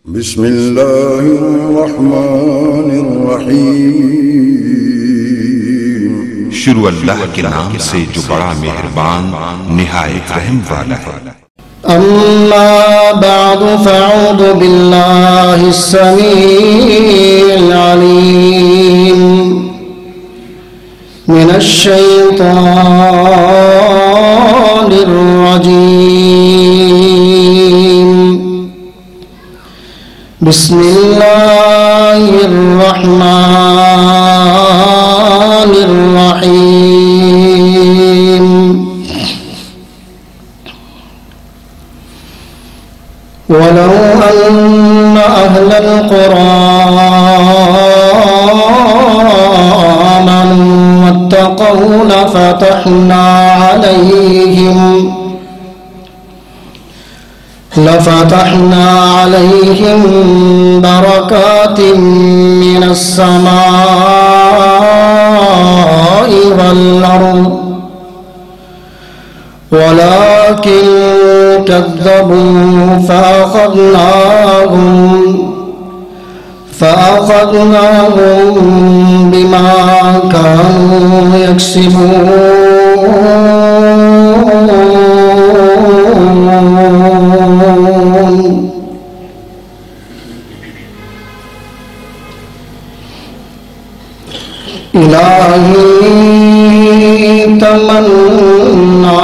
بسم اللہ الرحمن الرحیم۔ شروع اللہ کے نام سے جو بڑا مہربان نہایت رحم والا ہے۔ اما بعد فاعوذ باللہ السمیع العلیم من الشیطان الرجیم۔ بسم اللہ الرحمن الرحیم۔ ولو أن أهل القرى آمنوا واتقوا لفتحنا عليهم بركات من السماء والأرض ولكن كذبوا فأخذناهم بما كانوا يكسبون۔ إلهي تمنا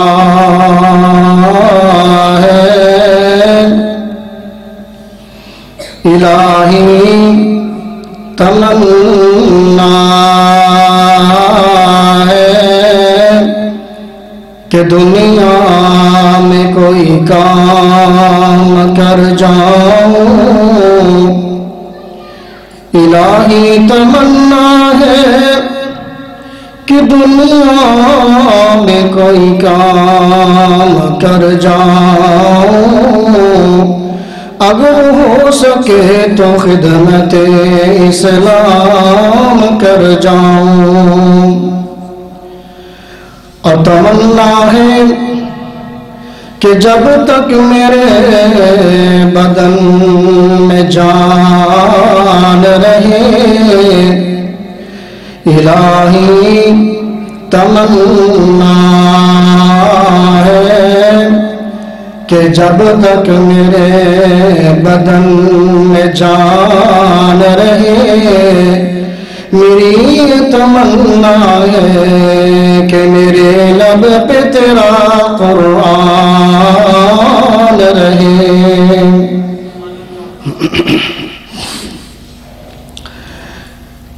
الہی تمنا ہے کہ دنیا میں کوئی کام کر جاؤں۔ الہی تمنا ہے کہ دنیا میں کوئی کام کر جاؤں۔ اگر ہو سکے تو خدمت اسلام کر جاؤں۔ اور تمنا ہے کہ جب تک میرے بدن میں جان رہے، الہی تمنا ہے کہ جب تک میرے بدن میں جان رہے، میری تمنا ہے کہ میرے لب پہ تیرا قرآن رہے۔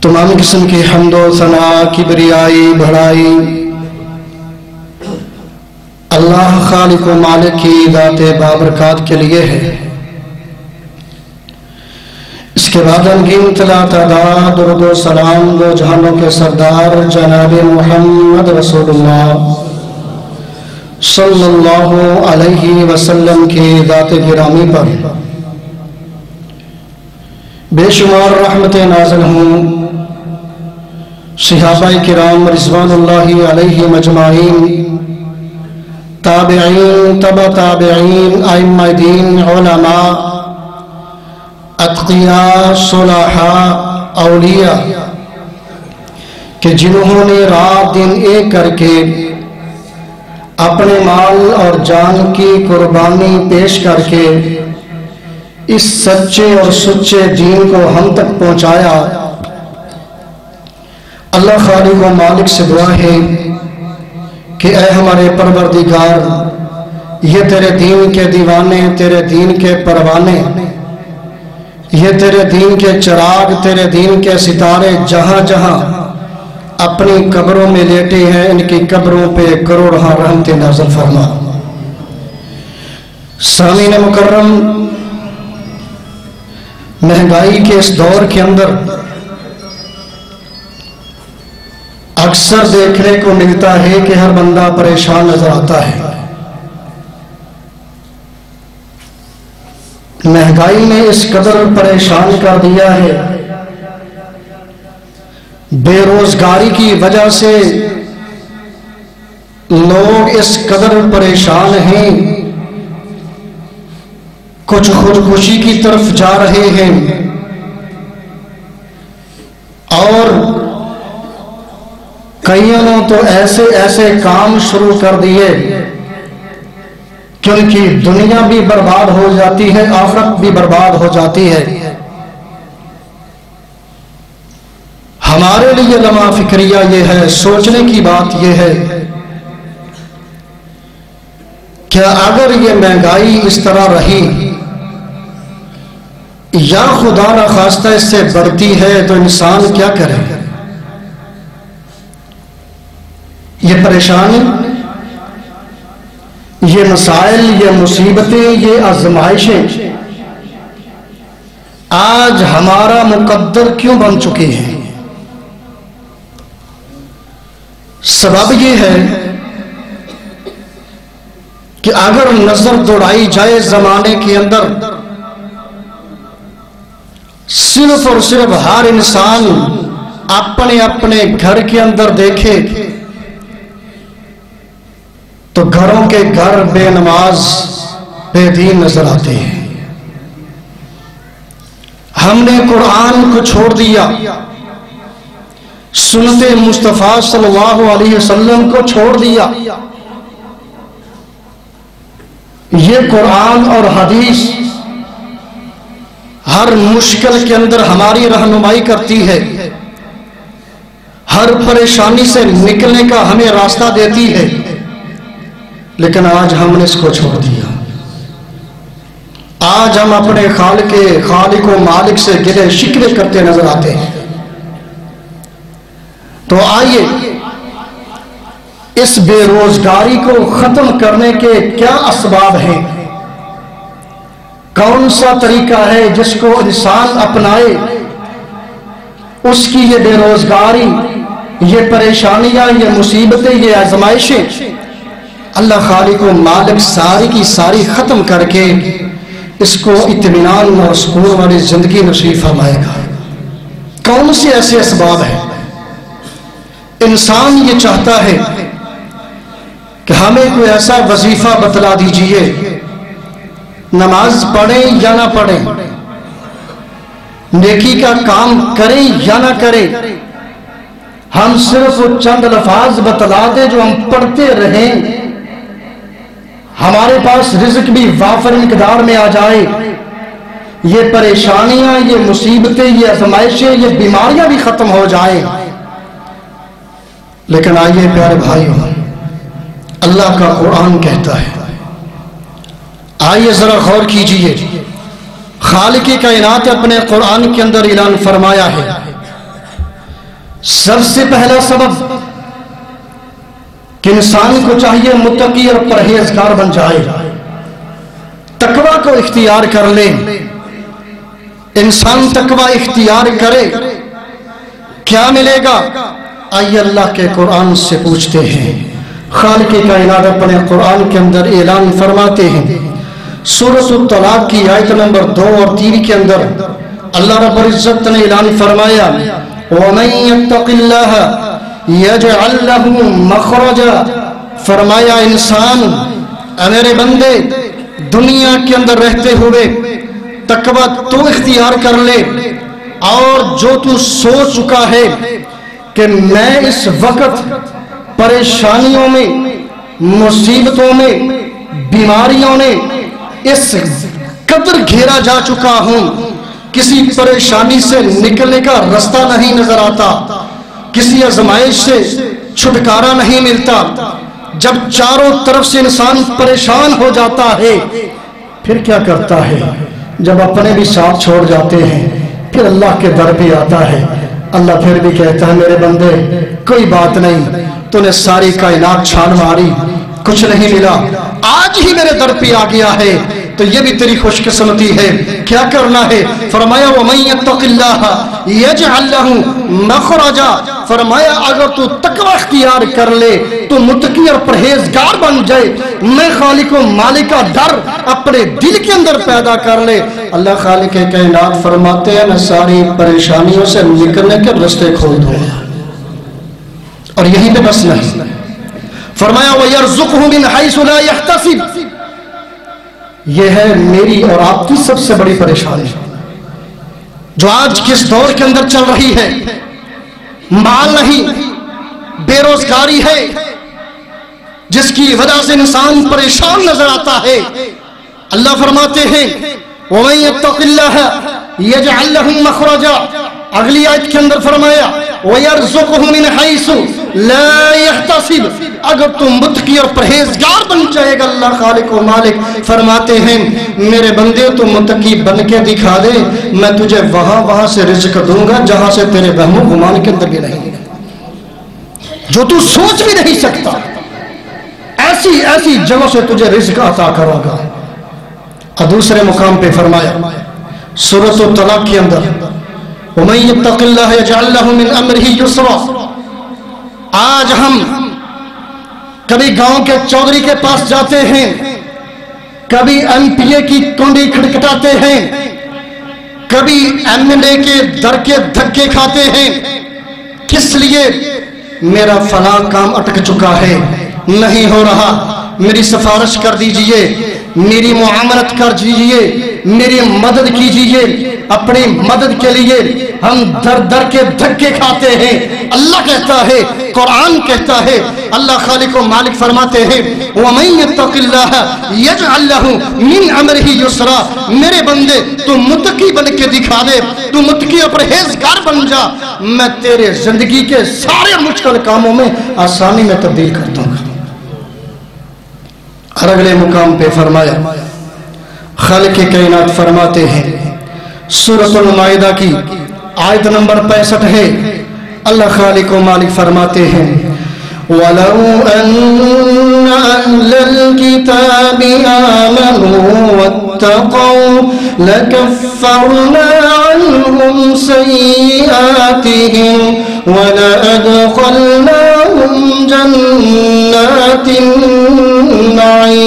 تمام قسم کی حمد و ثنا، کبریائی، بڑائی اللہ خالق و مالک کی ذات بابرکات کے لیے ہے۔ اس کے بعد انگین تلا تعداد درود و سلام دو جہانوں کے سردار جناب محمد رسول اللہ صلی اللہ علیہ وسلم کی ذات گرامی پر بے شمار رحمت نازل ہوں۔ صحابہ کرام رضوان اللہ علیہ مجمعین، تابعین، تبع تابعین، ائمہ دین، علماء، اتقیاء، صلحاء، اولیاء کہ جنہوں نے رات دن ایک کر کے اپنے مال اور جان کی قربانی پیش کر کے اس سچے اور سچے دین کو ہم تک پہنچایا۔ اللہ خالق و مالک سے دعا ہے کہ اے ہمارے پروردگار، یہ تیرے دین کے دیوانے، تیرے دین کے پروانے، یہ تیرے دین کے چراغ، تیرے دین کے ستارے جہاں جہاں اپنی قبروں میں لیٹے ہیں، ان کی قبروں پہ کروڑہا رحمت نازل فرما۔ سامعین مکرم، مہنگائی کے اس دور کے اندر اکثر دیکھنے کو ملتا ہے کہ ہر بندہ پریشان نظر آتا ہے۔ مہنگائی نے اس قدر پریشان کر دیا ہے، بے روزگاری کی وجہ سے لوگ اس قدر پریشان ہیں کچھ خودکشی کی طرف جا رہے ہیں اور کئیوں نے تو ایسے ایسے کام شروع کر دیے کہ ان کی دنیا بھی برباد ہو جاتی ہے، آخرت بھی برباد ہو جاتی ہے۔ ہمارے لیے لمحہ فکریہ یہ ہے، سوچنے کی بات یہ ہے کہ اگر یہ مہنگائی اس طرح رہی یا خدا نخواستہ اس سے بڑھتی ہے تو انسان کیا کرے؟ یہ پریشانی، یہ مسائل، یہ مصیبتیں، یہ آزمائشیں آج ہمارا مقدر کیوں بن چکی ہیں؟ سبب یہ ہے کہ اگر نظر دوڑائی جائے زمانے کے اندر، صرف اور صرف ہر انسان اپنے اپنے گھر کے اندر دیکھے تو گھروں کے گھر بے نماز بے دین نظر آتے ہیں۔ ہم نے قرآن کو چھوڑ دیا، سنت مصطفیٰ صلی اللہ علیہ وسلم کو چھوڑ دیا۔ یہ قرآن اور حدیث ہر مشکل کے اندر ہماری رہنمائی کرتی ہے، ہر پریشانی سے نکلنے کا ہمیں راستہ دیتی ہے، لیکن آج ہم نے اس کو چھوڑ دیا۔ آج ہم اپنے خالق و مالک سے گلے شکوے کرتے نظر آتے ہیں۔ تو آئیے اس بے روزگاری کو ختم کرنے کے کیا اسباب ہیں، کون سا طریقہ ہے جس کو انسان اپنائے، اس کی یہ بے روزگاری، یہ پریشانیاں، یہ مصیبتیں، یہ آزمائشیں اللہ خالق و مالک ساری کی ساری ختم کر کے اس کو اطمینان اور سکون والی زندگی نصیب فرمائے گا۔ کون سے ایسے اسباب ہیں؟ انسان یہ چاہتا ہے کہ ہمیں کوئی ایسا وظیفہ بتلا دیجئے، نماز پڑھیں یا نہ پڑھیں، نیکی کا کام کریں یا نہ کریں، ہم صرف چند الفاظ بتلا دیں جو ہم پڑھتے رہیں، ہمارے پاس رزق بھی وافر مقدار میں آ جائے، یہ پریشانیاں، یہ مصیبتیں، یہ آزمائشیں، یہ بیماریاں بھی ختم ہو جائیں۔ لیکن آئیے پیارے بھائیو، اللہ کا قرآن کہتا ہے، آئیے ذرا غور کیجئے، خالق کائنات اپنے قرآن کے اندر اعلان فرمایا ہے، سب سے پہلا سبب کہ انسان کو چاہیے متقی اور پرہیزگار بن جائے، تقوی کو اختیار کر لے۔ انسان تقوی اختیار کرے، کیا ملے گا؟ آئیے اللہ کے قرآن سے پوچھتے ہیں۔ خالق کائنات اپنے قرآن کے اندر اعلان فرماتے ہیں، سورۃ الطلاق کی آیت نمبر 2 اور 3 کے اندر اللہ رب العزت نے اعلان فرمایا، وَمَن يَتَّقِ اللَّهَ يَجْعَلْ لَهُ مَخْرَجًا، فرمایا انسان، اے میرے بندے، دنیا کے اندر رہتے ہوئے تقوی تو اختیار کر لے، اور جو تو سوچ چکا ہے کہ میں اس وقت پریشانیوں میں، مصیبتوں میں، بیماریوں میں اس قدر گھیرا جا چکا ہوں، کسی پریشانی سے نکلنے کا رستہ نہیں نظر آتا، کسی آزمائش سے چھٹکارا نہیں ملتا، جب چاروں طرف سے انسان پریشان ہو جاتا ہے، پھر کیا کرتا ہے؟ جب اپنے بھی ساتھ چھوڑ جاتے ہیں، پھر اللہ کے در پہ آتا ہے، اللہ پھر بھی کہتا ہے میرے بندے کوئی بات نہیں، تو نے ساری کائنات چھان ماری، کچھ نہیں ملا، آج ہی میرے در پہ آ گیا ہے، تو یہ بھی تیری خوش قسمتی ہے، کیا کرنا ہے؟ فرمایا وَمَن يَتَّقِ اللَّهَ يَجْعَلْ لَهُ مَخْرَجًا، فرمایا اگر تو تقوی اختیار کر لے، تو متقی اور پرہیزگار بن جائے، میں خالق و مالک کا ڈر اپنے دل کے اندر پیدا کر لے، اللہ خالق کائنات فرماتے ہیں میں ساری پریشانیوں سے نکلنے کے راستے کھول دوں گا۔ اور یہی پہ بس نہیں، فرمایا وَيَرْزُقْهُ مِنْ حَيْثُ لَا يَحْتَسِبُ، یہ ہے میری اور آپ کی سب سے بڑی پریشانی جو آج کس دور کے اندر چل رہی ہے. مال نہیں، بے روزگاری ہے جس کی وجہ سے انسان پریشان نظر آتا ہے. اللہ فرماتے ہیں وَمَن يَتَّقِ اللَّهَ يَجْعَل لَّهُ مَخْرَجًا. اگلی آیت کے اندر فرمایا وَيَرْزُقْهُ مِنْ حَيْثُ لَا يَحْتَسِبُ. اگر تم متقی اور پرہیزگار بن جائے گا، اللہ خالق و مالک فرماتے ہیں میرے بندے تو متقی بن کے دکھا دے، میں تجھے وہاں سے رزق دوں گا جہاں سے تیرے وہم و گمان کے اندر بھی نہیں، جو تو سوچ بھی نہیں سکتا، ایسی ایسی جگہوں سے تجھے رزق عطا کروں گا. اور دوسرے مقام پہ فرمایا سورۃ الطلاق کے اندر وَمَن يَتَّقِ اللَّهَ يَجْعَل لَّهُ مِنْ أَمْرِهِ يُسْرًا. آج ہم کبھی گاؤں کے چودھری کے پاس جاتے ہیں، کبھی ایم پی اے کی کنڈی کھٹکھٹاتے ہیں، کبھی ایم ایل اے کے در کے دھکے کھاتے ہیں. کس لیے؟ میرا فلاں کام اٹک چکا ہے، نہیں ہو رہا، میری سفارش کر دیجئے، میری معاملت کر دیجئے، میری مدد کیجئے. اپنی مدد کے لیے ہم در در کے دھکے کھاتے ہیں. اللہ کہتا ہے، قرآن کہتا ہے، اللہ خالق و مالک فرماتے ہیں وَمَن يَتَّقِ اللَّهَ يَجْعَل لَّهُ مِنْ أَمْرِهِ يُسْرًا. میرے بندے تو متقی بن کے دکھا دے، تو متقی اور پرہیزگار بن جا، میں تیرے زندگی کے سارے مشکل کاموں میں آسانی میں تبدیل کر دوں گا. اور اگلے مقام پہ فرمایا خالق کائنات فرماتے ہیں سورۃ المائدہ کی آیت نمبر 65 ہے. اللہ خالق و مالک فرماتے ہیں وَلَوْ أَنَّ أَهْلَ الْكِتَابِ آمَنُوا وَاتَّقَوْا لَكَفَّرْنَا عَنْهُمْ سَيِّئَاتِهِمْ وَلَأَدْخَلْنَاهُمْ جَنَّاتِ النَّعِيمِ.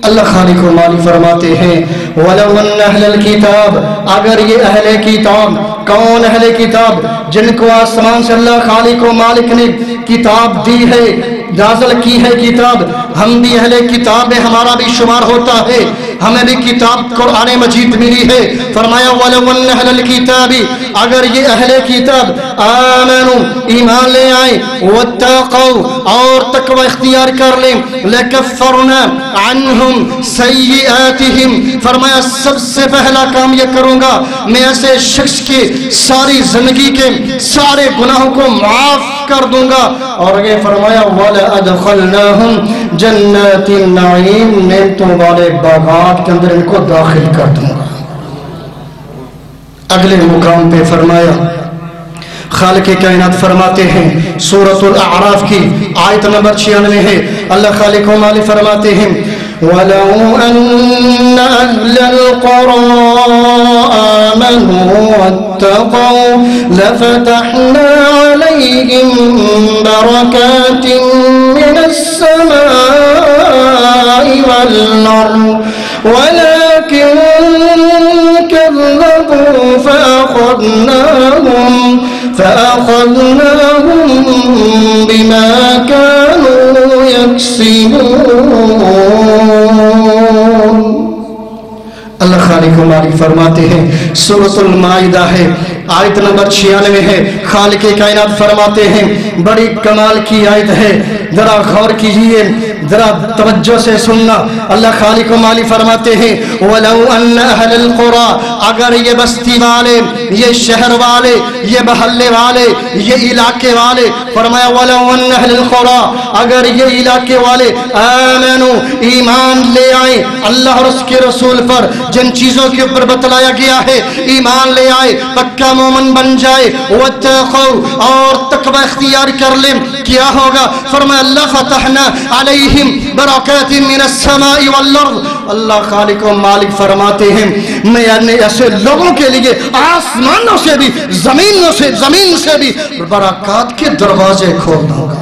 اللہ خالق و مالک فرماتے ہیں وَلَوْ أَنَّ أَهْلَ الْكِتَابِ. اگر یہ اہل کتاب، کون اہل کتاب؟ جن کو آسمان سے اللہ خالق و مالک نے کتاب دی ہے، نازل کی ہے کتاب. ہم بھی اہل کتاب میں ہمارا بھی شمار ہوتا ہے، ہمیں بھی کتاب قرآن مجید ملی ہے. فرمایا وَلَوْ أَنَّ أَهْلَ الْكِتَابِ. اگر یہ اہل کتاب آمنوا ایمان لے آئیں، واتقوا اور تقوی اختیار کر لیں، لَكَفَّرْنَا عَنْهُمْ سَيِّئَاتِهِمْ. فرمایا سب سے پہلا کام یہ کروں گا، میں ایسے شخص کی ساری زندگی کے سارے گناہوں کو معاف کر دوں گا. اور یہ فرمایا وَلَأَدْخَلْنَاهُمْ جَنَّاتِ النَّعِيمِ. نعمتوں والے باغات کے اندر ان کو داخل کر دوں گا. اگلے مقام پہ فرمایا خالق کائنات فرماتے ہیں سورۃ الاعراف کی آیت نمبر 96 ہے. اللہ خالق و مالک فرماتے ہیں وَلَوْ أَنَّ أَهْلَ الْقُرَىٰ آمَنُوا وَاتَّقَوْا لَفَتَحْنَا عَلَيْهِمْ بَرَكَاتٍ مِّنَ السَّمَاءِ وَالْأَرْضِ وَلَكِن كَذَّبُوا فَأَخَذْنَاهُمْ بِمَا كَانُوا يَكْسِبُونَ. اللہ خالق و مالک فرماتے ہیں سورۃ المائدہ ہے آیت نمبر 96 ہے. خالق کائنات فرماتے ہیں بڑی کمال کی آیت ہے، ذرا غور کیجئے، ذرا توجہ سے سننا. اللہ خالق و مالک فرماتے ہیں وَلَوْ أَنَّ أَهْلَ الْقُرَىٰ. اگر یہ بستی والے، یہ شہر والے، یہ محلے والے، یہ علاقے والے، فرمایا وَلَوْ أَنَّ أَهْلَ الْقُرَىٰ. اگر یہ علاقے والے آمنوا ایمان لے آئیں اللہ اور اس کے رسول پر، جن چیزوں کے اوپر بتلایا گیا ہے ایمان لے آئے، پکا مومن بن جائے، واتقوا اور تقوی اختیار کر لیں، کیا ہوگا؟ فرمایا اللہ فتحنا علیہم برکات من السماء والارض. اللہ خالق و مالک فرماتے ہیں میں ایسے لوگوں کے لیے آسمانوں سے بھی زمین سے بھی برکات کے دروازے کھول دوں گا.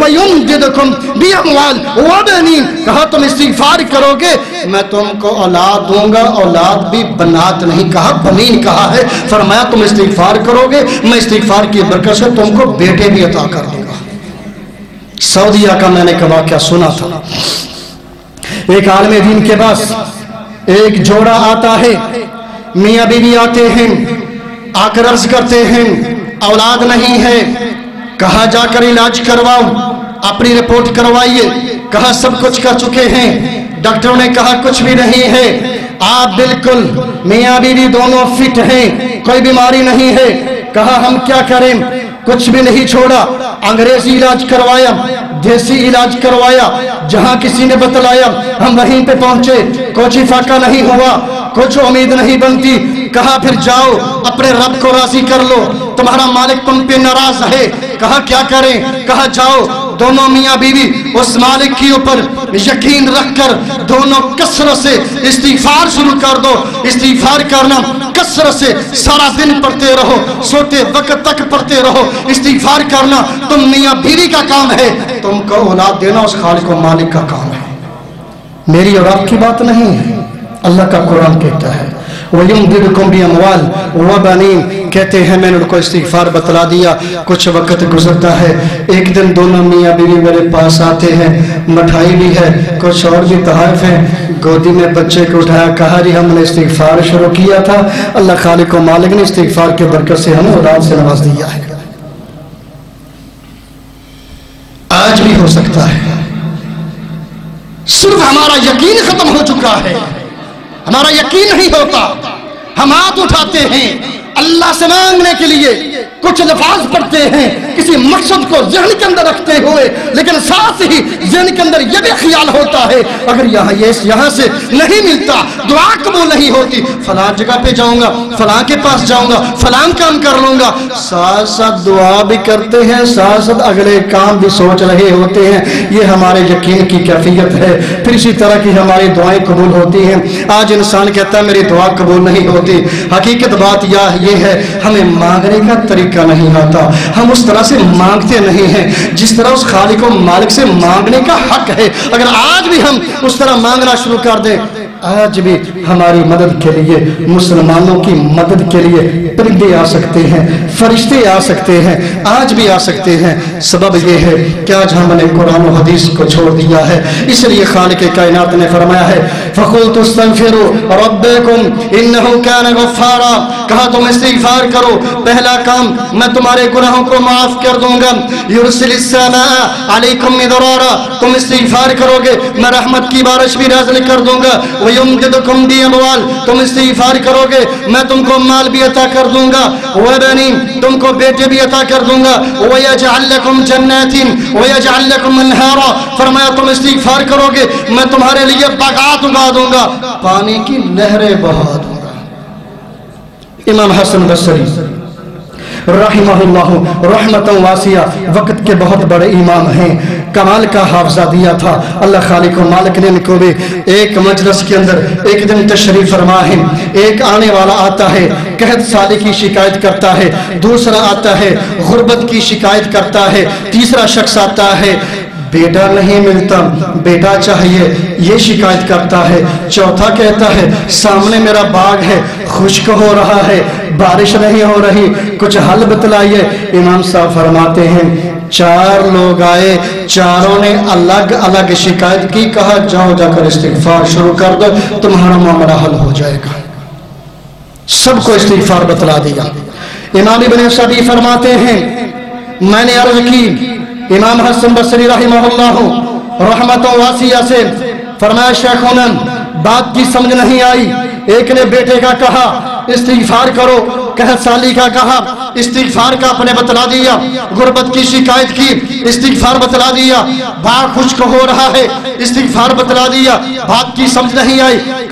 وَيُمْدِدْكُمْ بِأَمْوَالٍ وَبَنِينَ، کہا تم استغفار کرو گے میں تم کو اولاد دوں گا، اولاد بھی بنات نہیں کہا بنین کہا ہے، فرمایا تم استغفار کرو گے میں استغفار کی برکت سے تم کو بیٹے بھی عطا کر دوں گا۔ سعودیہ کا میں نے ایک واقعہ سنا تھا، ایک عالم دین کے پاس ایک جوڑا آتا ہے، میاں بیوی آتے ہیں، آ کر عرض کرتے ہیں اولاد نہیں ہے، کہاں جا کر علاج کرواؤ، اپنی رپورٹ کروائیے، کہا سب کچھ کر چکے ہیں، ڈاکٹروں نے کہا کچھ بھی نہیں ہے، آپ بالکل میاں بیوی دونوں فٹ ہیں، کوئی بیماری نہیں ہے، کہا ہم کیا کریں، کچھ بھی نہیں چھوڑا، انگریزی علاج کروایا، دیسی علاج کروایا، جہاں کسی نے بتلایا ہم وہیں پہ پہنچے، کچھ فاقہ نہیں ہوا، کچھ امید نہیں بنتی، کہا پھر جاؤ اپنے رب کو راضی کر لو، تمہارا مالک تم پہ ناراض ہے، کہا کیا کریں، کہا جاؤ دونوں میاں بیوی اس مالک کی اوپر یقین رکھ کر دونوں کثرت سے استغفار شروع کر دو، استغفار کرنا کثرت سے سارا دن پڑھتے رہو، سوتے وقت تک پڑھتے رہو، استغفار کرنا تم میاں بیوی کا کام ہے، تم کو اولاد دینا اس خالق و مالک کا کام ہے، میری اور آپ کی بات نہیں ہے، اللہ کا قرآن کہتا ہے وَيُمْدِدْكُمْ بِأَمْوَالٍ وَبَنِينَ، کہتے ہیں میں نے ان کو استغفار بتلا دیا، کچھ وقت گزرتا ہے، ایک دن دونوں میاں بیوی میرے پاس آتے ہیں، مٹھائی بھی ہے، کچھ اور بھی تحائف ہیں، گودی میں بچے کو اٹھایا، کہا جی ہم نے استغفار شروع کیا تھا، اللہ خالق و مالک نے استغفار کے برکت سے ہمیں اولاد سے نواز دیا ہے۔ آج بھی ہو سکتا ہے، صرف ہمارا یقین ختم ہو چکا ہے، ہمارا یقین نہیں ہوتا، ہم ہاتھ اٹھاتے ہیں اللہ سے مانگنے کے لیے، کچھ لفاظ پڑھتے ہیں کسی مقصد کو ذہن کے اندر رکھتے ہوئے، لیکن ساتھ ہی ذہن کے اندر یہ بھی خیال ہوتا ہے اگر یہاں سے نہیں ملتا، دعا قبول نہیں ہوتی، فلاں جگہ پہ جاؤں گا، فلاں کے پاس جاؤں گا، فلاں کام کر لوں گا، ساتھ ساتھ دعا بھی کرتے ہیں، ساتھ ساتھ اگلے کام بھی سوچ رہے ہوتے ہیں، یہ ہمارے یقین کی کیفیت ہے۔ پھر اسی طرح کی ہماری دعائیں قبول ہوتی ہیں۔ آج انسان کہتا ہے میری دعا قبول نہیں ہوتی، حقیقت بات یہ ہے ہمیں مانگنے کا طریقہ نہیں آتا، ہم اس طرح سے مانگتے نہیں ہیں جس طرح اس خالق و مالک سے مانگنے کا حق ہے۔ اگر آج بھی ہم اس طرح مانگنا شروع کر دیں، آج بھی ہماری مدد کے لیے، مسلمانوں کی مدد کے لیے پرندے آ سکتے ہیں، فرشتے آ سکتے ہیں، آج بھی آ سکتے ہیں۔ سبب یہ ہے کہ آج ہم نے قرآن و حدیث کو چھوڑ دیا ہے، اس لیے خالق کائنات نے فرمایا ہے فَقُلْتُ اسْتَغْفِرُوا رَبَّكُمْ إِنَّهُ كَانَ غَفَّارًا، کہا تم استغفار کرو، پہلا کام میں تمہارے گناہوں کو معاف کر دوں گا، يُرْسِلِ السَّمَاءَ عَلَيْكُمْ مِدْرَارًا، تم استغفار کرو گے میں رحمت کی بارش بھی نازل کر دوں گا، وَيُمْدِدْكُمْ بِأَمْوَالٍ، تم استغفار کرو گے میں تم کو مال بھی عطا کر دوں گا، وَبَنِينَ، تم کو بیٹے بھی عطا کر دوں گا، وَيَجْعَلْ لَكُمْ جَنَّاتٍ وَيَجْعَلْ لَكُمْ أَنْهَارًا، فرمایا تم استغفار کرو گے میں تمہارے لیے باغات اگا دوں گا، پانی کی نہریں بہا دوں گا۔ امام حسن بصری رحمہ اللہ رحمت واسعہ وقت کے بہت بڑے امام ہیں، کمال کا حافظہ دیا تھا اللہ خالق و مالک نے ان کو بھی۔ ایک مجلس کے اندر ایک دن تشریف فرما ہے، ایک آنے والا آتا ہے قحط سالی کی شکایت کرتا ہے، دوسرا آتا ہے غربت کی شکایت کرتا ہے، تیسرا شخص آتا ہے بیٹا نہیں ملتا، بیٹا چاہیے، یہ شکایت کرتا ہے، چوتھا کہتا ہے سامنے میرا باغ ہے خشک ہو رہا ہے، بارش نہیں ہو رہی، کچھ حل بتلائیے۔ امام صاحب فرماتے ہیں چار لوگ آئے، چاروں نے الگ الگ شکایت کی، کہا جاؤ جا کر استغفار شروع کر دو تمہارا معاملہ حل ہو جائے گا، سب کو استغفار بتلا دیا۔ امام ابن سعدی فرماتے ہیں میں نے عرض کی امام حسن بصری رحمہ اللہ رحمت واسعہ سے، فرمایا شیخونا بات کی سمجھ نہیں آئی، ایک نے بیٹے کا کہا استغفار کرو، قحط سالی کا کہا استغفار کا اپنے بتلا دیا، غربت کی شکایت کی استغفار بتلا دیا، باغ خشک ہو رہا ہے استغفار بتلا دیا، بات کی سمجھ نہیں آئی،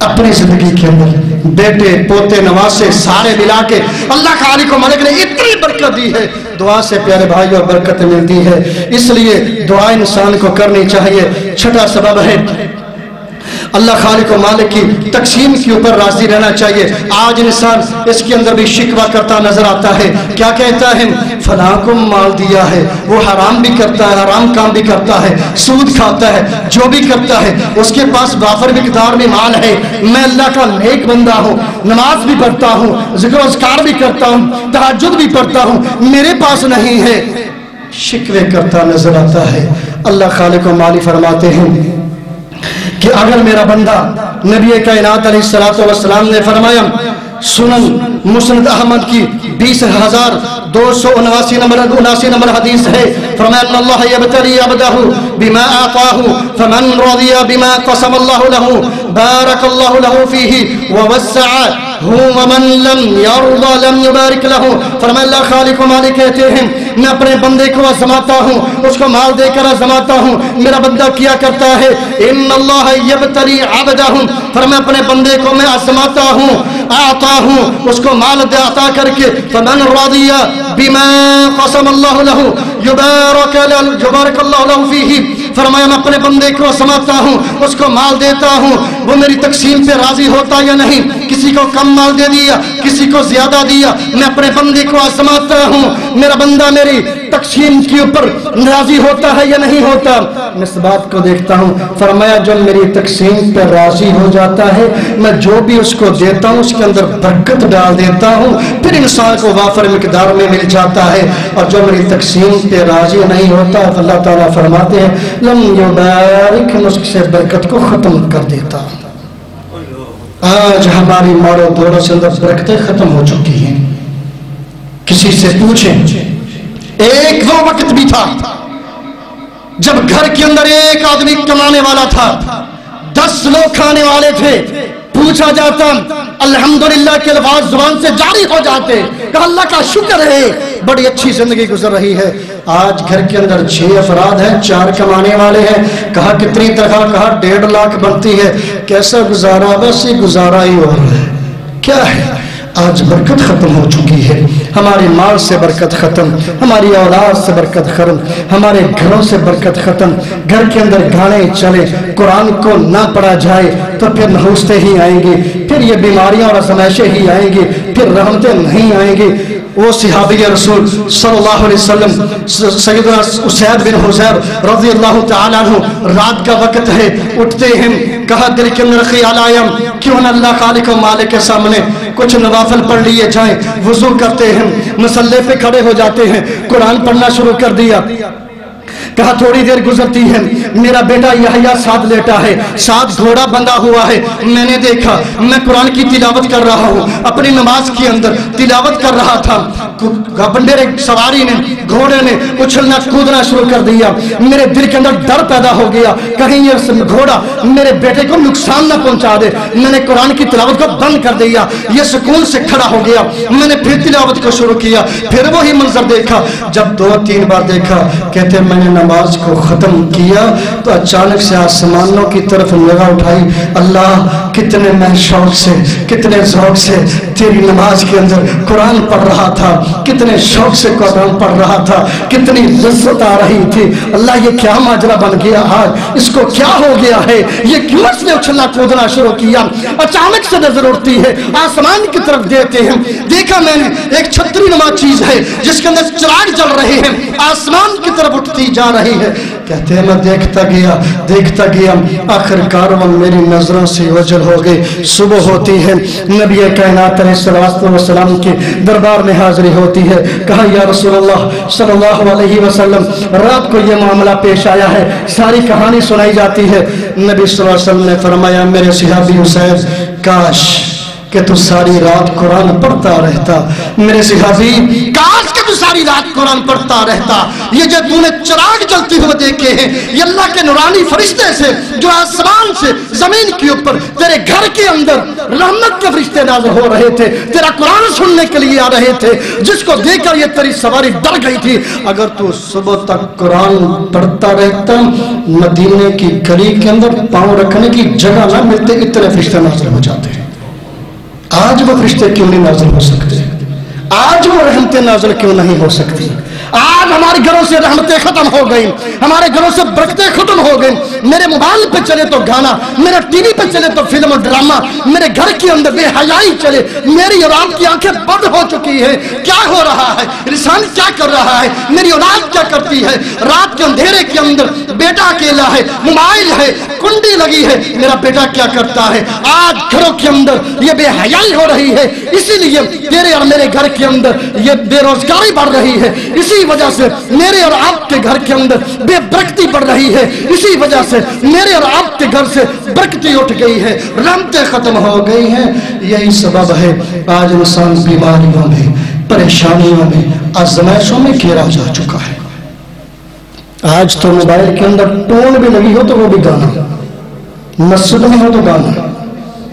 اپنی زندگی کے اندر بیٹے پوتے نواسے سارے ملا کے اللہ خالق و مالک نے اتنی برکت دی ہے. دعا سے پیارے بھائیوں برکت ملتی ہے، اس لیے دعا انسان کو کرنی چاہیے. چھٹا سبب ہے اللہ خالق و مالک کی تقسیم کے اوپر راضی رہنا چاہیے. آج انسان اس کے اندر بھی شکوہ کرتا نظر آتا ہے. کیا کہتا ہے؟ فلاں کو مال دیا ہے، وہ حرام بھی کرتا ہے، حرام کام بھی کرتا ہے، سود کھاتا ہے، جو بھی کرتا ہے، اس کے پاس وافر مقدار میں مال ہے. میں اللہ کا نیک بندہ ہوں، نماز بھی پڑھتا ہوں، ذکر و اذکار بھی کرتا ہوں، تہجد بھی پڑھتا ہوں، میرے پاس نہیں ہے. شکوے کرتا نظر آتا ہے. اللہ خالق و مالک فرماتے ہیں کہ اگر میرا بندہ، نبی کائنات علیہ السلام نے فرمایا، سنن مسند احمد کی 20,279 نمبر حدیث ہے، فرمایا ان اللہ یبتلی عبدہ بما آتاہ فمن رضی بما قسم اللہ لہ بارک اللہ لہ فیہ ووسعہ ومن لم یرضى لم یبارک لہ. فرمایا اللہ خالق و مالک کہتے ہیں میں اپنے بندے کو آزماتا ہوں، اس کو مال دے کر آزماتا ہوں. میرا بندہ کیا کرتا ہے؟ ان اللہ یبتلی عبدہ، فرمایا اپنے بندے کو میں آزماتا ہوں، آتا ہوں، اس کو مال دے عطا کر کے. فمن رضی بما قسم اللہ لہ یبارک اللہ لہ فیہ، فرمایا میں اپنے بندے کو آزماتا ہوں، اس کو مال دیتا ہوں، وہ میری تقسیم پہ راضی ہوتا یا نہیں. کسی کو کم مال دے دیا، کسی کو زیادہ دیا، میں اپنے بندے کو آزماتا ہوں، میرا بندہ میری تقسیم کے اوپر راضی ہوتا ہے یا نہیں ہوتا. میں اس بات کو دیکھتا ہوں. فرمایا جو میری تقسیم پہ راضی ہو جاتا ہے، میں جو بھی اس کو دیتا ہوں اس کے اندر برکت ڈال دیتا ہوں، پھر انسان کو وافر مقدار میں مل جاتا ہے. اور جو میری تقسیم پہ راضی نہیں ہوتا، اللہ تعالیٰ فرماتے ہیں لم یبارک، اس سے برکت کو ختم کر دیتا. آج ہماری مارو دوروں سے اندر برکتیں ختم ہو چکی ہیں. کسی سے پوچھیں، ایک وہ وقت بھی تھا جب گھر کے اندر ایک آدمی کمانے والا تھا، 10 لوگ کھانے والے تھے. پوچھا جاتا الحمدللہ کے الفاظ زبان سے جاری ہو جاتے کہ اللہ کا شکر ہے بڑی اچھی زندگی گزر رہی ہے. آج گھر کے اندر 6 افراد ہیں، 4 کمانے والے ہیں. کہا کتنی تنخواہ؟ کہا 1.5 لاکھ بنتی ہے. کیسا گزارا؟ بس یہ گزارا ہی ہو رہا ہے. کیا ہے؟ آج برکت ختم ہو چکی ہے. ہمارے مال سے برکت ختم، ہماری اولاد سے برکت ختم، ہمارے گھروں سے برکت ختم. گھر کے اندر گانے چلے، قرآن کو نہ پڑھا جائے تو پھر نحوستیں ہی آئیں گی، پھر یہ بیماریاں اور آزمائشیں ہی آئیں گی، پھر رحمتیں نہیں آئیں گی. وہ صحابی رسول صلی اللہ علیہ وسلم سیدنا اسید بن حضیر رضی اللہ تعالیٰ عنہ، رات کا وقت ہے، اٹھتے ہیں. کہا دل کے اندر خیال آیا کیوں نہ اللہ خالق و مالک کے سامنے کچھ نوافل پڑھ لیے جائیں. وضو کرتے ہیں، مصلی پہ کھڑے ہو جاتے ہیں، قرآن پڑھنا شروع کر دیا. کہا تھوڑی دیر گزرتی ہے، میرا بیٹا یحییٰ ساتھ لیٹا ہے، ساتھ گھوڑا بندھا ہوا ہے. میں نے دیکھا، میں قرآن کی تلاوت کر رہا ہوں، اپنی نماز کے اندر تلاوت کر رہا تھا. میرے سواری نے، گھوڑے نے اچھلنا کودنا شروع کر دیا. میرے دل کے اندر ڈر پیدا ہو گیا کہیں یہ گھوڑا میرے بیٹے کو نقصان نہ پہنچا دے. میں نے قرآن کی تلاوت کو بند کر دیا. یہ سکون سے کھڑا ہو گیا. میں نے پھر تلاوت کو شروع کیا، پھر وہی منظر دیکھا. جب 2-3 بار دیکھا، کہتے میں نے نماز کو ختم کیا تو اچانک سے آسمانوں کی طرف نگاہ اٹھائی. اللہ کتنے میں شوق سے، کتنے ذوق سے تیری نماز کے اندر قرآن پڑھ رہا تھا، کتنے شوق سے قرآن پڑھ رہا تھا، کتنی لذت آ رہی تھی. اللہ یہ کیا ماجرا بن گیا، آج اس کو کیا ہو گیا ہے، یہ کیوں اس نے اچھلنا کودنا شروع کیا. اچانک سے نظر اٹھتی ہے، آسمان کی طرف دیکھتے ہیں. دیکھا میں نے ایک چھتری نما چیز ہے جس کے اندر چراغ جل رہے ہیں، آسمان کی طرف اٹھتی جا رہی ہے. کہتے ہیں میں دیکھتا گیا آخر کار وہ میری نظروں سے اوجھل ہو گئی. صبح ہوتی ہے، نبی کائنات علیہ السلام کے دربار میں حاضری ہوتی ہے. کہا یا رسول اللہ صلی اللہ علیہ وسلم، رات کو یہ معاملہ پیش آیا ہے. ساری کہانی سنائی جاتی ہے. نبی صلی اللہ علیہ وسلم نے فرمایا میرے صحابی حسین، کاش کہ تو ساری رات قرآن پڑھتا رہتا۔ میرے صحابی کاش کہ تو ساری رات قرآن پڑھتا رہتا۔ یہ جو تو نے چراغ جلتی ہوئے دیکھے ہیں یہ اللہ کے نورانی فرشتے سے جو آسمان سے زمین کے اوپر تیرے گھر کے اندر رحمت کے فرشتے نازل ہو رہے تھے، تیرا قرآن سننے کے لیے آ رہے تھے، جس کو دیکھ کر یہ تیری سواری ڈر گئی تھی۔ اگر تو صبح تک قرآن پڑھتا رہتا مدینے کی گلی کے اندر پاؤں رکھنے کی جگہ نہ ملتے، اتنے فرشتے نازل ہو جاتے ہیں۔ آج وہ فرشتے کیوں نہیں نازل ہو سکتے؟ آج وہ رحمتیں نازل کیوں نہیں ہو سکتی؟ آج ہمارے گھروں سے رحمتیں ختم ہو گئی، ہمارے گھروں سے برکتیں ختم ہو گئی۔ میرے موبائل پہ چلے تو گانا، میرے ٹی وی پہ چلے تو فلم و ڈرامہ، میرے گھر کے اندر بے حیائی چلے، میری اور آپ کی آنکھیں بند ہو چکی ہے۔ کیا ہو رہا ہے؟ انسان کیا کر رہا ہے؟ میری اولاد کیا کرتی ہے؟ رات کے اندھیرے کے اندر بیٹا اکیلا ہے، موبائل ہے، کنڈی لگی ہے، میرا بیٹا کیا کرتا ہے؟ آج گھروں کے اندر یہ بے حیائی ہو رہی ہے، اسی لیے تیرے اور میرے گھر کے اندر یہ بے روزگاری بڑھ رہی ہے، اسی وجہ سے میرے اور آپ کے گھر کے اندر بے برکتی بڑھ رہی ہے، اسی وجہ سے میرے اور آپ کے گھر سے برکتی اٹھ گئی ہے، رحمتیں ختم ہو گئی ہیں۔ یہی سبب ہے آج انسان بیماریوں میں، پریشانیوں میں، آزمائشوں میں گھیرا جا چکا ہے۔ آج تو موبائل کے اندر ٹون بھی لگی ہو تو وہ بھی گانا، مسجد میں ہو تو گانا،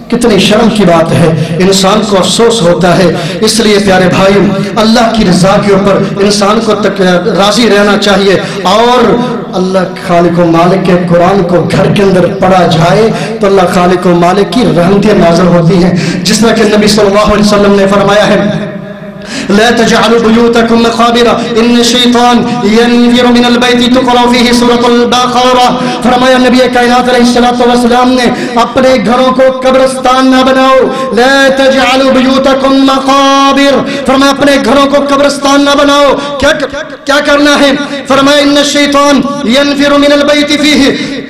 کتنی شرم کی بات ہے، انسان کو افسوس ہوتا ہے۔ اس لیے پیارے بھائی اللہ کی رضا کے اوپر انسان کو راضی رہنا چاہیے، اور اللہ خالق و مالک کے قرآن کو گھر کے اندر پڑھا جائے تو اللہ خالق و مالک کی رحمتیں نازل ہوتی ہیں، جس طرح کہ نبی صلی اللہ علیہ وسلم نے فرمایا ہے لا تجعلوا بيوتكم مقابر ان الشيطان ينفر من البيت تقرأ فيه سورة البقرة۔ فرمایا نبی کائنات علیہ السلام نے اپنے گھروں کو قبرستان نہ بناؤ، لا تجعلوا بيوتكم مقابر، فرمایا اپنے گھروں کو قبرستان نہ بناؤ۔ کیا کرنا ہے؟ فرمایا ان الشيطان ينفر من البيت فيه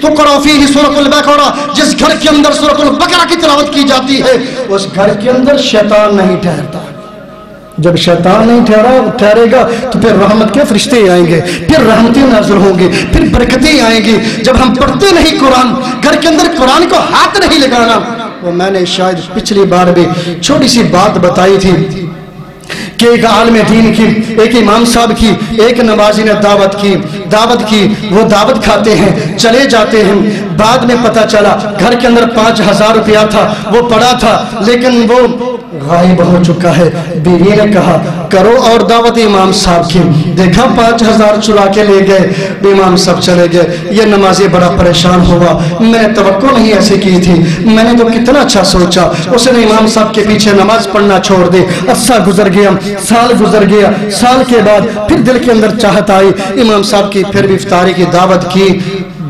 تقرأ فيه سورة البقرة، جس گھر کے اندر سورة البقرہ کی تلاوت کی جاتی ہے اس گھر کے اندر شیطان نہیں ٹھہرتا۔ جب شیطان نہیں ٹھہرے گا تو پھر رحمت کے فرشتے آئیں گے، پھر رحمتیں نازل ہوں گی، پھر برکتیں آئیں گی۔ جب ہم پڑھتے نہیں قرآن، گھر کے اندر قرآن کو ہاتھ نہیں لگانا، وہ میں نے شاید پچھلی بار بھی چھوٹی سی بات بتائی تھی کہ ایک عالم دین کی، ایک امام صاحب کی، ایک نمازی نے دعوت کی، وہ دعوت کھاتے ہیں، چلے جاتے ہیں، بعد میں پتہ چلا گھر کے اندر 5000 روپیہ تھا، وہ پڑا تھا لیکن وہ غائب ہو چکا ہے۔ بیوی نے کہا کرو اور دعوت امام صاحب کی، دیکھا 5000 چرا کے لے گئے، امام صاحب چلے گئے۔ یہ نمازی بڑا پریشان ہوا، میں نے توقع نہیں ایسے کی تھی، میں نے تو کتنا اچھا سوچا۔ اس نے امام صاحب کے پیچھے نماز پڑھنا چھوڑ دی، عرصہ گزر گیا، سال گزر گیا، سال کے بعد پھر دل کے اندر چاہت آئی امام صاحب کی، پھر بھی افطاری کی دعوت کی۔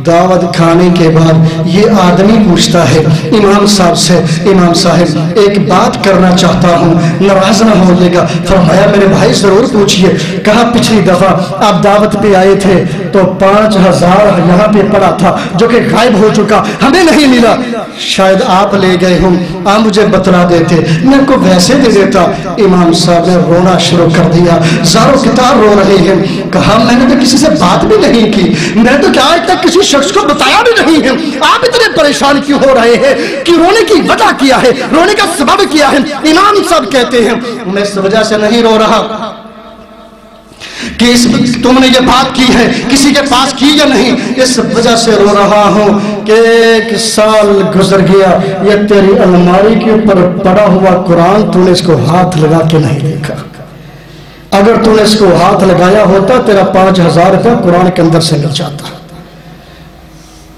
دعوت کھانے کے بعد یہ آدمی پوچھتا ہے امام صاحب سے، امام صاحب ایک بات کرنا چاہتا ہوں، ناراض نہ ہوئیے گا۔ فرمایا میرے بھائی ضرور پوچھئے۔ کہا پچھلی دفعہ آپ دعوت پہ آئے تھے تو 5000 یہاں پہ پڑا تھا جو کہ غائب ہو چکا، ہمیں نہیں ملا، شاید آپ لے گئے ہوں، آپ مجھے بتلا دیتے، میں کو ویسے دے دیتا۔ امام صاحب نے رونا شروع کر دیا، زارو کتار رو رہے ہیں۔ کہا میں نے تو کسی سے بات بھی نہیں کی، میں تو کیا آج تک کسی شخص کو بتایا بھی نہیں ہے، آپ اتنے پریشان کیوں ہو رہے ہیں؟ کہ رونے کی وجہ کیا ہے، رونے کا سبب کیا ہے؟ امام صاحب کہتے ہیں میں اس وجہ سے نہیں رو رہا کہ تم نے یہ بات کی ہے کسی کے پاس کی یا نہیں، اس وجہ سے رو رہا ہوں کہ 1 سال گزر گیا، یہ تیری الماری کے اوپر پڑا ہوا قرآن تو نے اس کو ہاتھ لگا کے نہیں دیکھا۔ اگر تو نے اس کو ہاتھ لگایا ہوتا تیرا 5000 روپیہ قرآن کے اندر سے مل جاتا۔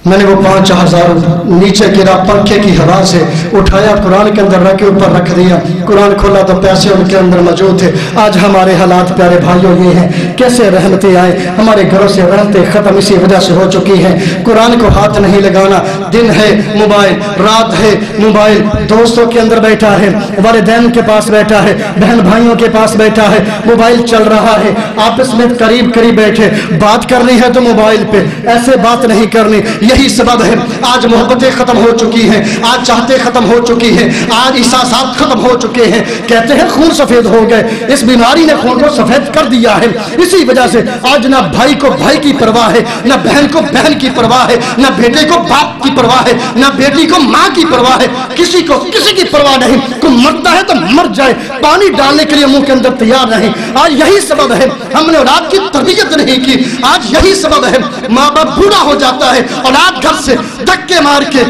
میں نے وہ 5000 نیچے گرا، پنکھے کی ہوا سے اٹھایا، قرآن کے اندر رکھ کے اوپر رکھ دیا، قرآن کھولا تو پیسے ان کے اندر موجود تھے۔ آج ہمارے حالات پیارے بھائیوں یہ ہیں، کیسے رحمتیں آئیں، ہمارے گھروں سے رحمتیں ختم اسی وجہ سے ہو چکی ہیں۔ قرآن کو ہاتھ نہیں لگانا، دن ہے موبائل، رات ہے موبائل، دوستوں کے اندر بیٹھا ہے، والدین کے پاس بیٹھا ہے، بہن بھائیوں کے پاس بیٹھا ہے، موبائل چل رہا ہے، آپس میں قریب قریب بیٹھے، بات کرنی ہے تو موبائل پہ، ایسے بات نہیں کرنی۔ یہی سبب ہے آج محبتیں ختم ہو چکی ہیں، آج چاہتے ختم ہو چکی ہیں، آج احساسات ختم ہو چکے ہیں. کہتے ہیں خون سفید ہو گئے، اس بیماری نے خون کو سفید کر دیا ہے. اسی وجہ سے آج نہ بھائی کو بھائی کی پرواہ ہے، نہ بہن کو بہن کی پرواہ ہے، نہ بیٹے کو باپ کی پرواہ ہے، نہ بیٹی کو ماں کی پرواہ ہے. کسی کو کسی کی پرواہ نہیں. کوئی مرتا ہے تو مر جائے، پانی ڈالنے کے لیے منہ کے اندر تیار نہیں. آج یہی سبب ہے ہم نے اولاد کی تربیت نہیں کی. آج یہی سبب ہے ماں باپ بوڑھا ہو جاتا ہے، اولاد گھر سے دھکے مار کے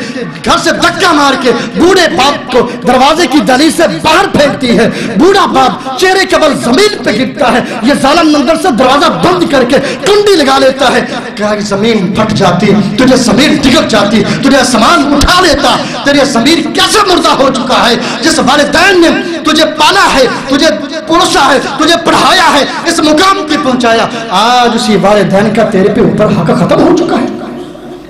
گھر سے دھکا مار کے بوڑھے باپ کو دروازے کی دہلیز سے باہر پھینکتی ہے. بوڑھا باپ چہرے کے بل زمین پہ گرتا ہے، یہ ظالم اندر سے دروازہ بند کر کے کنڈی لگا لیتا ہے. کہا کہ زمین پھٹ جاتی، تجھے زمین ڈگر جاتی، تجھے سامان اٹھا لیتا. تیرے ضمیر کیسے مردہ ہو چکا ہے؟ جس والدین نے تجھے پالا ہے، تجھے پروسا ہے، تجھے پڑھایا ہے، اس مقام پہ پہنچایا، آج اسی والدین کا تیرے پہ اوپر حق ختم ہو چکا ہے.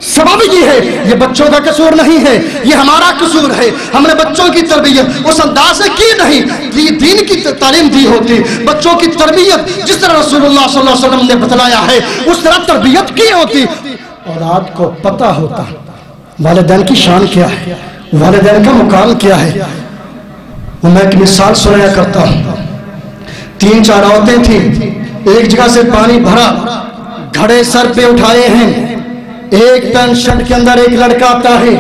سبب یہ ہے، یہ بچوں کا قصور نہیں ہے، یہ ہمارا قصور ہے. ہم نے بچوں کی تربیت اس انداز سے کی نہیں. دین کی تعلیم دی ہوتی، بچوں کی تربیت جس طرح رسول اللہ صلی اللہ علیہ وسلم نے بتلایا ہے اس طرح تربیت کی ہوتی. اولاد کو پتہ ہوتا والدین کی شان کیا ہے، والدین کا مقام کیا ہے. میں ایک مثال سنایا کرتا ہوں. 3-4 عورتیں تھیں، ایک جگہ سے پانی بھرا، گھڑے سر پہ اٹھائے ہیں. ایک پینٹ شرٹ کے اندر ایک لڑکا آتا ہے،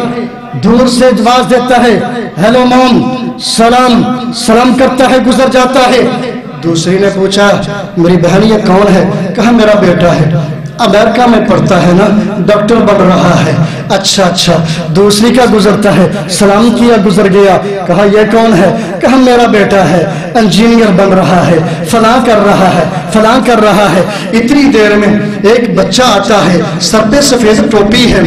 دور سے جواز دیتا ہے، ہیلو موم، سلام کرتا ہے، گزر جاتا ہے. دوسری نے پوچھا میری بہن یہ کون ہے؟ کہا میرا بیٹا ہے، امریکہ میں پڑھتا ہے نا، ڈاکٹر بن رہا ہے. اچھا. دوسری کا گزرتا ہے، سلام کیا، گزر گیا. کہا یہ کون ہے؟ کہا میرا بیٹا ہے، انجینئر بن رہا ہے، فلاں کر رہا ہے. اتنی دیر میں ایک بچہ آتا ہے، سر پہ سفید ٹوپی ہے،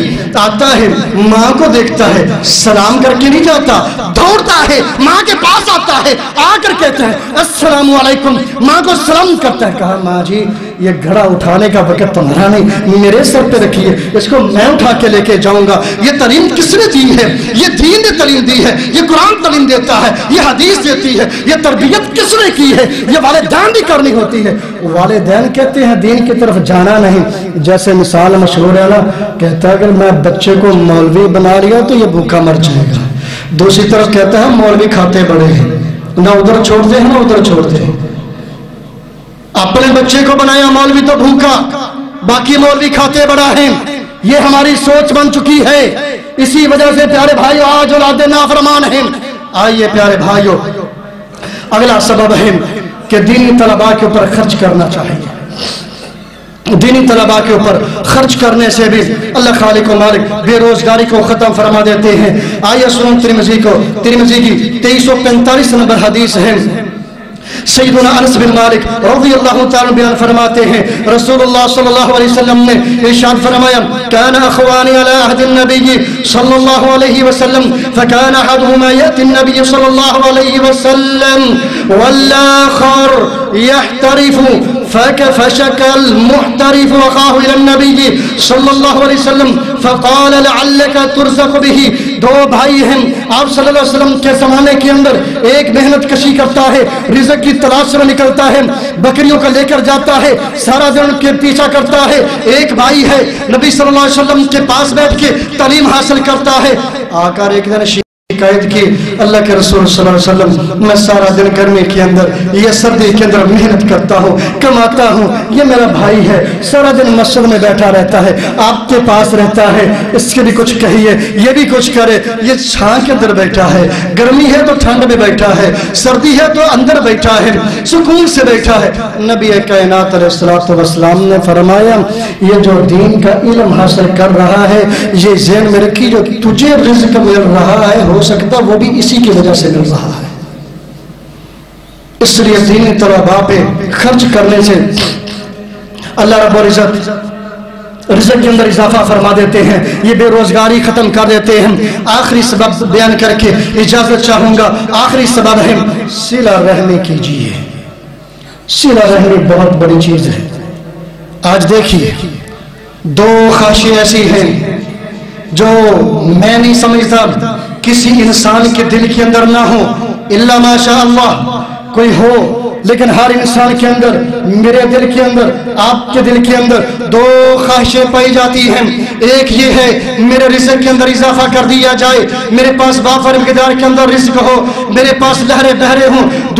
آتا ہے، ماں کو دیکھتا ہے، سلام کر کے نہیں جاتا، دوڑتا ہے، ماں کے پاس آتا ہے، آ کر کہتا ہے السلام علیکم، ماں کو سلام کرتا ہے. کہا ماں جی یہ گھڑا اٹھانے کا وقت تمہارا نہیں، میرے سر پہ رکھیے، اس کو میں اٹھا کے لے کے جاؤں گا. یہ تعلیم کس نے دی ہے؟ یہ دین نے تعلیم دی ہے، یہ قرآن تعلیم دیتا ہے، یہ حدیث دیتی ہے. یہ تربیت کس نے کی ہے؟ یہ والدین بھی کرنی ہوتی ہے. والدین کہتے ہیں دین کی طرف جانا نہیں. جیسے مثال مشہور ہے نا، کہتا ہے اگر میں بچے کو مولوی بنا لیا تو یہ بھوکا مر جائے گا. دوسری طرف کہتا ہے مولوی کھاتے بڑے ہیں، نہ ادھر چھوڑتے ہیں نہ ادھر چھوڑتے ہیں. اپنے بچے کو بنایا مولوی تو بھوکا، باقی مولوی کھاتے بڑا ہیں. یہ ہماری سوچ بن چکی ہے. اسی وجہ سے پیارے بھائیو آج اولاد نافرمان ہیں. آئیے پیارے بھائیو، اگلا سبب ہے کہ دینی طلباء کے اوپر خرچ کرنا چاہیے. دینی طلباء کے اوپر خرچ کرنے سے بھی اللہ خالق و مالک بے روزگاری کو ختم فرما دیتے ہیں. آئیے سنیں ترمذی کی 2345 نمبر حدیث ہے. سیدنا انس بن مالک رضی اللہ تعالیٰ بیان فرماتے ہیں رسول اللہ صلی اللہ علیہ وسلم نے ارشاد فرمایا کان اخوانی علی عہد النبی صلی اللہ علیہ وسلم فکان احدهما یأتی النبی صلی اللہ علیہ وسلم والآخر يحترف فشك المحترف أخاه إلى النبي صلى الله عليه وسلم فقال لعلك ترزق به. دو بھائی ہیں، آپ صلی اللہ علیہ وسلم کے زمانے کے اندر ایک محنت کشی کرتا ہے، رزق کی تلاش میں نکلتا ہے، بکریوں کا لے کر جاتا ہے، سارا دن ان کے پیچھا کرتا ہے. ایک بھائی ہے نبی صلی اللہ علیہ وسلم کے پاس بیٹھ کے تعلیم حاصل کرتا ہے. آ کر ایک دن شکایت کی اللہ کے رسول صلی اللہ علیہ وسلم میں سارا دن گرمی کے اندر یہ سردی کے اندر محنت کرتا ہوں، کماتا ہوں، یہ میرا بھائی ہے سارا دن مسجد میں بیٹھا رہتا ہے، آپ کے پاس رہتا ہے، اس کے بھی کچھ کہیے، یہ بھی کچھ کرے. یہ چھاں کے اندر بیٹھا ہے، گرمی ہے تو ٹھنڈ میں بیٹھا ہے، سردی ہے تو اندر بیٹھا ہے، سکون سے بیٹھا ہے. نبی کائنات علیہ الصلوۃ والسلام نے فرمایا یہ جو دین کا علم حاصل کر رہا ہے یہ ذہن میں رکھی جو تجھے رزق مل رہا ہے ہو سکتا وہ بھی اسی کی وجہ سے مل رہا ہے. اس لیے دینی طلباء پہ خرچ کرنے سے اللہ رب العزت رزق کے اندر اضافہ فرما دیتے ہیں، یہ بے روزگاری ختم کر دیتے ہیں. آخری سبب بیان کر کے اجازت چاہوں گا. آخری سبب ہے صلہ رحمی کیجیے. صلہ رحمی بہت بڑی چیز ہے. آج دیکھیے دو خواہشیں ایسی ہیں جو میں نہیں سمجھتا کسی انسان کے دل کے اندر نہ ہو الا ماشاء اللہ. کوئی ہو لیکن ہر انسان کے اندر، میرے دل کے اندر، آپ کے دل کے اندر دو خواہشیں پائی جاتی ہیں۔ ایک یہ ہے میرے رزق کے اندر اضافہ کر دیا جائے، میرے پاس وافر مقدار کے اندر رزق ہو، میرے پاس لہریں بہرے ہوں۔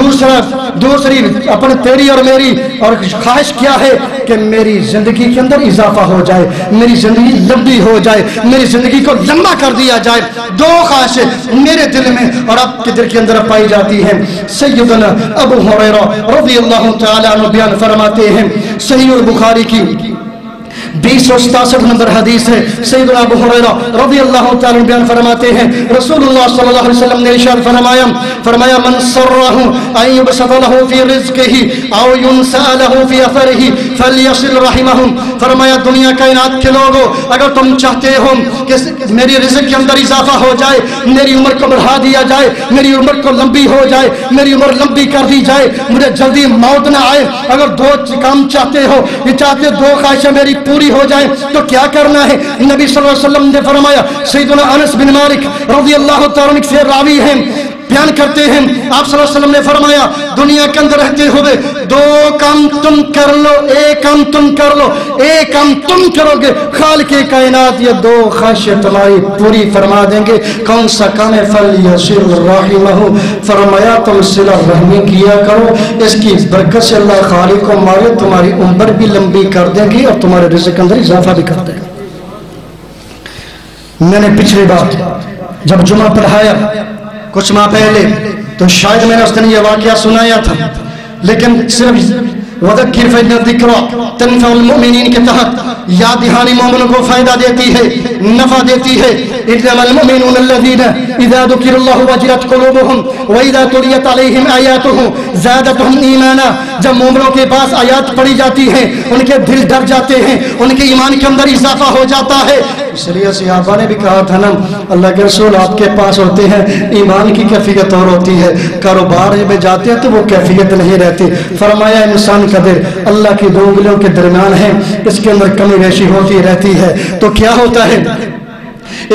دوسری اپنے تیری اور میری اور خواہش کیا ہے کہ میری زندگی کے اندر اضافہ ہو جائے، میری زندگی لمبی ہو جائے، میری زندگی کو لمبا کر دیا جائے۔ دو خواہشیں میرے دل میں اور آپ کے دل کے اندر پائی جاتی ہیں۔ سیدنا ابو ہریرہ رضی اللہ تعالیٰ عنہ بیان فرماتے ہیں، صحیح البخاری کی 2067 نمبر حدیث ہے، سیدنا ابو ہریرہ رضی اللہ تعالیٰ عنہ بیان فرماتے ہیں، رسول اللہ صلی اللہ علیہ وسلم نے ارشاد فرمایا من سرہ ان یبسط لہ فی رزقہ او ینسأ لہ فی اثرہ فلیصل رحمہ۔ فرمایا دنیا کائنات کے لوگوں، اگر تم چاہتے ہو کہ میری رزق کے اندر اضافہ ہو جائے، میری عمر کو بڑھا دیا جائے، میری عمر کو لمبی ہو جائے، میری عمر لمبی کر دی جائے، مجھے جلدی موت نہ آئے، اگر دو کام چاہتے ہو، یہ چاہتے دو خواہشیں میری پوری ہو جائیں تو کیا کرنا ہے؟ نبی صلی اللہ علیہ وسلم نے فرمایا، سیدنا انس بن مالک رضی اللہ تعالیٰ عنہ سے راوی ہیں، بیان کرتے ہیں، آپ صلی اللہ علیہ وسلم نے فرمایا دنیا کے اندر رہتے ہوئے دو کام تم کر لو، ایک کام تم کر لو، ایک کام تم کرو گے خالق کائنات یہ دو خواہشیں تمہاری پوری فرما دیں گے۔ کون سا کام ہے؟ فلیصل رحمہ۔ فرمایا تم صلہ رحمی کیا کرو، اس کی برکت سے اللہ خالق و مالک تمہاری عمر بھی لمبی کر دیں گی اور تمہارے رزق کے اندر اضافہ بھی کر دیں گے۔ میں نے پچھلی بار جب جمعہ پڑھایا کچھ ماہ پہلے تو شاید میں نے اس دن یہ واقعہ سنایا تھا، لیکن صرف وَذَكِّرْ فَإِنَّ الذِّكْرَىٰ تَنفَعُ الْمُؤْمِنِينَ کے تحت یاد دہانی مومنوں کو فائدہ دیتی ہے، نفع دیتی ہے۔ إِنَّمَا الْمُؤْمِنُونَ الَّذِينَ إِذَا ذُكِرَ اللَّهُ وَجِلَتْ قُلُوبُهُمْ وَإِذَا تُلِيَتْ عَلَيْهِمْ آيَاتُهُ زَادَتْهُمْ إِيمَانًا۔ جب مومنوں کے پاس آیات پڑھی جاتی ہیں ان کے دل ڈر جاتے ہیں، ان کے ایمان کے اندر اضافہ ہو جاتا ہے۔ اس لیے صحابہ نے بھی کہا تھا نا، اللہ کے رسول آپ کے پاس ہوتے ہیں، ایمان کی کیفیت اور ہوتی ہے، کاروبار میں جاتے ہیں تو وہ کیفیت نہیں رہتی۔ فرمایا انسان کا دل اللہ کی دو انگلیوں کے درمیان ہے، اس کے اندر کمی بیشی ہوتی رہتی ہے۔ تو کیا ہوتا ہے؟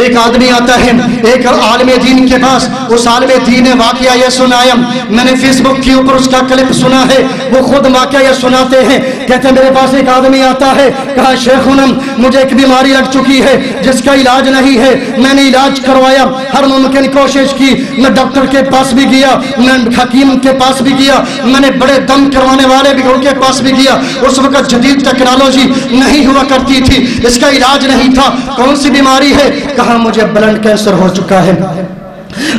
ایک آدمی آتا ہے ایک عالم دین کے پاس، اس عالم دین نے واقعہ یہ سنایا، میں نے فیس بک کے اوپر اس کا کلپ سنا ہے، وہ خود واقعہ یہ سناتے ہیں، کہتے ہیں میرے پاس ایک آدمی آتا ہے، کہا شیخنا مجھے ایک بیماری لگ چکی ہے جس کا علاج نہیں ہے، میں نے علاج کروایا، ہر ممکن کوشش کی، میں ڈاکٹر کے پاس بھی گیا، میں حکیم کے پاس بھی گیا، میں نے بڑے دم کروانے والے بھی کے پاس بھی گیا، اس وقت جدید ٹیکنالوجی نہیں ہوا کرتی تھی، اس کا علاج نہیں تھا۔ کون سی بیماری ہے؟ کہا مجھے بلڈ کینسر ہو چکا ہے۔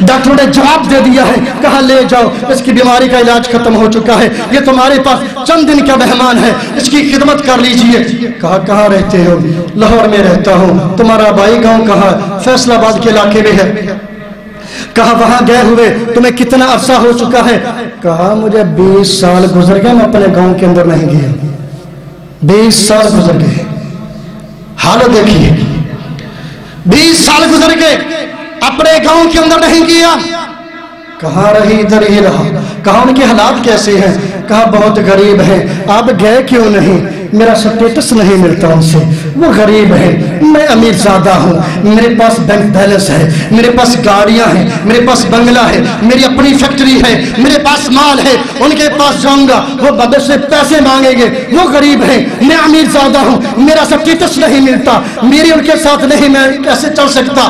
ڈاکٹروں نے جواب دے دیا ہے، کہا لے جاؤ، اس کی بیماری کا علاج ختم ہو چکا ہے، یہ تمہارے پاس چند دن کا مہمان ہے، اس کی خدمت کر لیجئے۔ کہا کہاں رہتے ہو؟ لاہور میں رہتا ہوں۔ تمہارا بھائی گاؤں کہاں؟ فیصل آباد کے علاقے میں ہے۔ کہا وہاں گئے ہوئے تمہیں کتنا عرصہ ہو چکا ہے؟ کہا مجھے 20 سال گزر گئے، میں اپنے گاؤں کے اندر نہیں گیا، 20 سال گزر گئے۔ حالت دیکھیے، 20 سال گزر گئے، اپنے گاؤں کے اندر نہیں گیا۔ کہاں رہی؟ ادھر ہی رہا۔ کہا ان کے حالات کیسے ہیں؟ کہا بہت غریب ہیں۔ آپ گئے کیوں نہیں؟ میرا سٹیٹس نہیں ملتا ان سے، وہ غریب ہیں، میں امیر زادہ ہوں، میرے پاس بینک بیلنس ہے، میرے پاس گاڑیاں ہیں، میرے پاس بنگلہ ہے، میری اپنی فیکٹری ہے، میرے پاس مال ہے، ان کے پاس جاؤں گا وہ بدر سے پیسے مانگیں گے، وہ غریب ہیں، میں امیر زادہ ہوں، میرا سٹیٹس نہیں ملتا، میری ان کے ساتھ نہیں، میں کیسے چل سکتا؟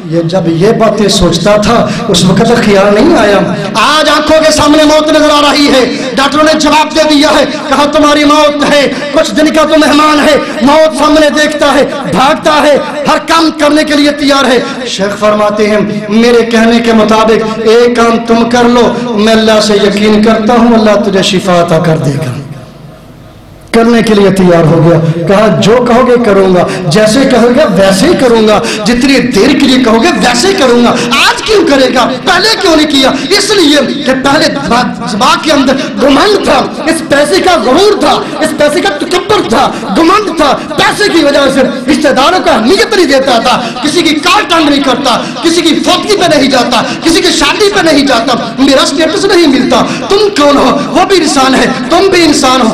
یہ جب یہ باتیں سوچتا تھا اس وقت خیال نہیں آیا۔ آج آنکھوں کے سامنے موت نظر آ رہی ہے، ڈاکٹروں نے جواب دے دیا ہے، کہا تمہاری موت ہے، کچھ دن کا تو مہمان ہے، موت سامنے دیکھتا ہے، بھاگتا ہے، ہر کام کرنے کے لیے تیار ہے۔ شیخ فرماتے ہیں میرے کہنے کے مطابق ایک کام تم کر لو، میں اللہ سے یقین کرتا ہوں اللہ تجھے شفا عطا کر دے گا۔ کرنے کے لیے تیار ہو گیا، کہا جو کہو گے کروں گا، جیسے کہو گے ویسے ہی کروں گا، جتنی دیر کے لیے کہو گے ویسے ہی کروں گا۔ آج کیوں کرے گا؟ پہلے کیوں نہیں کیا؟ اس لیے کہ پہلے زبان کے اندر گمنڈ تھا، اس پیسے کا غرور تھا، اس پیسے کا تکبر تھا، گمنڈ تھا، پیسے کی وجہ سے رشتہ داروں کا اہمیت نہیں دیتا تھا، کسی کی کار ٹانگ نہیں کرتا، کسی کی فوتگی پہ نہیں جاتا، کسی کی شادی پہ نہیں جاتا، میرا سٹیٹس نہیں ملتا۔ تم کون ہو؟ وہ بھی انسان ہے، تم بھی انسان ہو،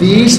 20